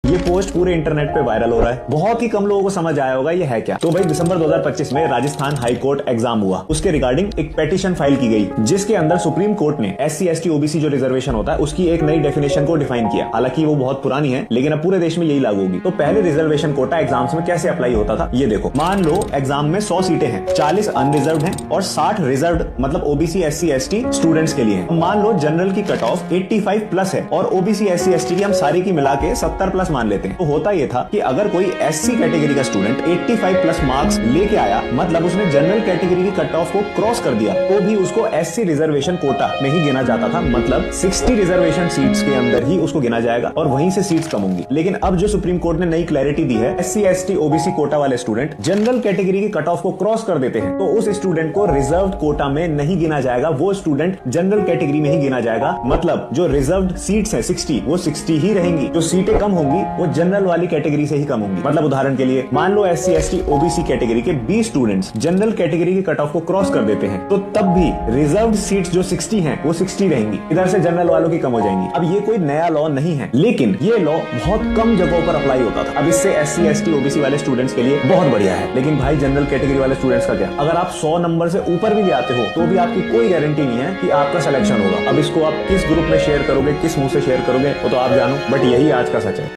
ये पोस्ट पूरे इंटरनेट पे वायरल हो रहा है। बहुत ही कम लोगों को समझ आया होगा ये है क्या। तो भाई दिसंबर 2025 में राजस्थान हाई कोर्ट एग्जाम हुआ। उसके रिगार्डिंग एक पेटिशन फाइल की गई, जिसके अंदर सुप्रीम कोर्ट ने SC ST OBC जो रिजर्वेशन होता है उसकी एक नई डेफिनेशन को डिफाइन किया। हालांकि वो बहुत पुरानी है, लेकिन अब पूरे देश में यही लागू होगी। तो पहले रिजर्वेशन कोटा एग्जाम्स में कैसे अप्लाई होता था ये देखो। मान लो एग्जाम में 100 सीटें हैं, 40 अनरिजर्व हैं और 60 रिजर्व मतलब OBC SC ST स्टूडेंट्स के लिए है। मान लो जनरल की कट ऑफ 85 प्लस है और OBC SC ST की हम सारी की मिला के 70 प्लस मान लेते हैं। तो होता ये था कि अगर कोई SC कैटेगरी का स्टूडेंट 85 प्लस मार्क्स लेके आया, मतलब उसने जनरल कैटेगरी की कट ऑफ को क्रॉस कर दिया, तो भी उसको SC रिजर्वेशन कोटा में ही गिना जाता था। मतलब 60 रिजर्वेशन सीट्स के अंदर ही उसको गिना जाएगा और वहीं से सीट्स कम होंगी। लेकिन अब जो सुप्रीम कोर्ट ने नई क्लैरिटी दी है, SC ST OBC कोटा वाले स्टूडेंट जनरल कैटेगरी की कट ऑफ को क्रॉस कर देते हैं तो उस स्टूडेंट को रिजर्व कोटा में नहीं गिना जाएगा, वो स्टूडेंट जनरल कैटेगरी में ही गिना जाएगा। मतलब जो रिजर्व सीट्स हैं 60, वो 60 ही रहेंगी। जो सीटें कम होंगी वो जनरल वाली कैटेगरी से ही कम होंगी। मतलब उदाहरण के लिए मान लो SC ST OBC कैटेगरी के 20 स्टूडेंट्स जनरल कैटेगरी की कट ऑफ को क्रॉस कर देते हैं, तो तब भी रिजर्व सीट्स जो 60 हैं वो 60 रहेंगी, इधर से जनरल वालों की कम हो जाएंगी। अब ये कोई नया लॉ नहीं है, लेकिन ये लॉ बहुत कम जगहों पर अप्लाई होता था। अब इससे SC ST OBC वाले स्टूडेंट्स के लिए बहुत बढ़िया है। लेकिन भाई जनरल कैटेगरी वाले स्टूडेंट्स का क्या? अगर आप 100 नंबर से ऊपर भी आते हो तो भी आपकी कोई गारंटी नहीं है कि आपका सिलेक्शन होगा। अब इसको आप किस ग्रुप में शेयर करोगे, किस मुंह से शेयर करोगे, वो तो आप जानो, बट यही आज का सच है।